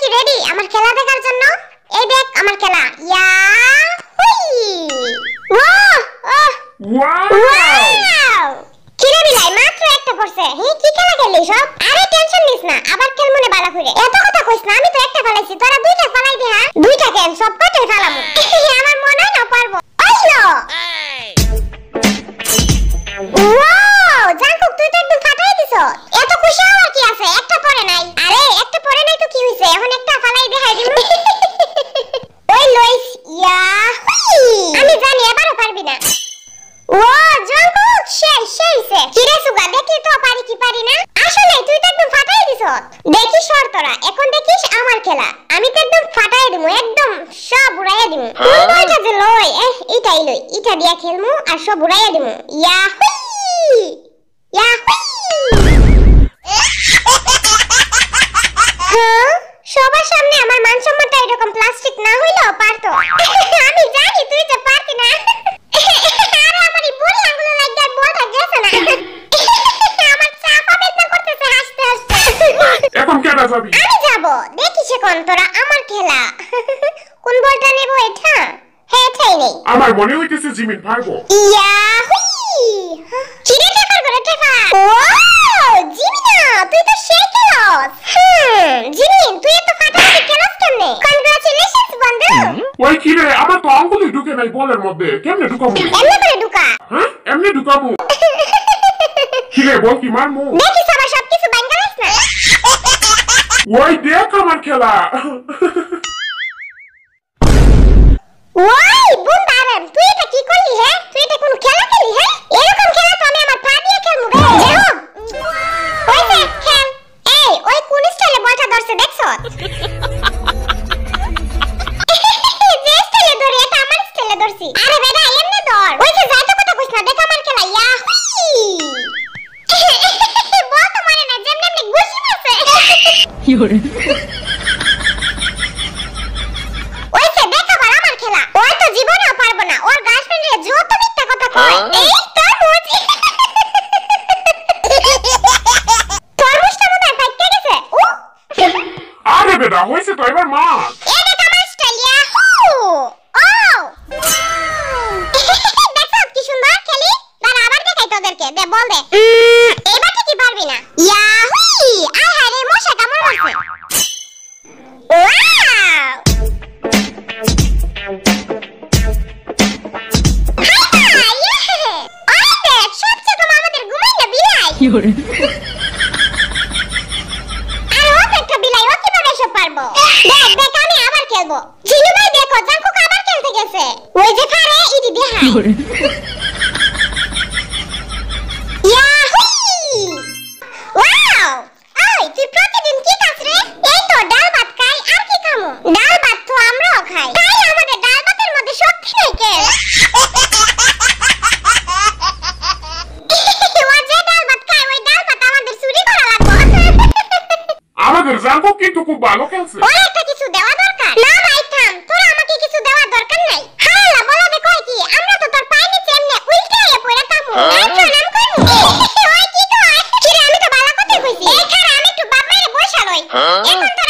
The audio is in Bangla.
কি রেডি আমার খেলা দেখার জন্য? এই দেখ আমার খেলা। ইয়া হুই ওয়াও ওয়াও কি রে বিলাই মাত্র একটা পড়ছে। হে কি খেলা খেললি সব? আরে টেনশন নিস না, আবার খেল মনে বালা করে। এত কথা কইছ না, আমি তো একটা ফালাইছি, তোরা দুইটা ফালাই দে। হ্যাঁ দুইটা কেন, সব কটাই ফালামু। আমার মনে হয় না পারবো। আইলো ওয়াও জাঙ্কুক তুই তো একদম ফাটাই দিছ। এত খুশি হওয়ার কি আছে? একটা পড়ে নাই। আরে একটা পড়ে নাই তো কি হইছে, এখন একটা ফালাই দেখাই দিমু। ওই লইস ইয়া আমি জানি এবারও পারবি না। ও জাঙ্কুক সেই সে কি রে সুগা, দেখি তো পারি কি পারি না। আসলে তুই তো একদম ফাটাই দিছ। দেখি সর তোরা, এখন দেখিস আমার খেলা। আমি তো একদম ফাটাই দিমু, একদম সব উড়াইয়া দিমু। কোন বলটা যে লই এইটাই লই, এটা দিয়া খেলমু আর সব উড়াইয়া দিমু। ইয়া সবার সামনে আমার মান সম্মানটা এরকম প্লাস্টিক না হইলেও পারতো। আমি জানি তুই যে পারতি না। আরে আমার এই বুড়ি আঙ্গুলে লাগা বলটা গেছে না। আমার চাপা বেদনা করতেছে হাসতে হাসতে। এখন কেডা যাবি? আমি যাব। দেখিস এখন তোরা আমার খেলা। কোন বলটা নেব এটা? হ্যাঁ এটাই নেই। আমার মনে হইতেছে জিমিন পারবো। ইয়া কিরে টেপার করে টেপা। ও জিমিনা তুই তো সেই খেলস। জিমিন তুই এত ফাটাফাটি খেলস কেমনে? কংগ্রাচুলেশনস বন্ধু। ওই কি রে, আমার তো আঙ্গুলই ঢুকে নাই বলের মধ্যে, কেমনে ঢুকাবো? এমনে করে ঢুকা। হ্যাঁ এমনি ঢুকাবো। কি রে বল কি মারমু? দেখিস আবার সবকিছু বাঙ্গালাস না। ওই দেখ আমার খেলা। ওই বুন্দারাম তুই এটা কি করলি? হ্যাঁ তুই এটা কোন খেলা খেলি? হ্যাঁ এরকম খেলা তো আমি আমার পা দিয়ে খেলমু রে। যাও ওই দেখ খেল। এই ওই কোন স্টাইলে বলটা ধরছে দেখছো? যে স্টাইলে ধরে এটা আমার স্টাইলে ধরছি। আরে বেটা এমনি ধর। ওই যে যাইতো কথা কইছ না, দেখ আমার খেলা। ইয়া বল তো মানে না যেমনি এমনি ঘুষি মারছে। ইয়োরে ওই যে দেখ আবার আমার খেলা। ওই তো জীবনেও পারবো না, ওর গার্লফ্রেন্ডের যত মিথ্যা কথা কয়। এই তরমুজ তরমুজটা মনে হয় ফাইটে গেছে। আরে বেটা হইছে তো, এবার মার। এই দেখ আমার স্টাইল। ইয়াহু ও দেখো কি সুন্দর খেলি। দাঁড়া আবার দেখাই তোদেরকে। দে বল দে। এবার কি পারবি না। ইয়াহু আয় হায় রে মশা কামড় মারছে। ওয়াও ইয়োরে আর ও একটা বিলাই, ও কিভাবে এসব পারবো? দেখ দেখ আমি আবার খেলবো। জিনু ভাই দেখো জাঙ্কুক আবার খেলতে গেছে। ওই যে পারে ইদি দেখাই। ইয়োরে ইয়াহু ওয়াও ওই তুই প্রতিদিন কি খাস রে? এই তো ডাল ভাত খাই, আর কি খামু? ডাল ভাত তো আমরাও খাই, তাই আমাদের ডাল ভাতের মধ্যে শক্তি নেই কেন? আমাদের জাঙ্কু কিন্তু খুব ভালো খেলছে। ওর একটা কিছু দেওয়া দরকার। না ভাই থাম, তোর আমাকে কিছু দেওয়ার দরকার নাই। হালা বলা দে কই কি আমরা তো তোর পায়ে নিচে এমনি উল্টাইয়া পড়ে থামু। নাম কইমু। ওই কি কয়? কি রে আমি তো বালা কথা কইছি। এই খারা আমি একটু বাপ মাইরে বসা লই। এখন তো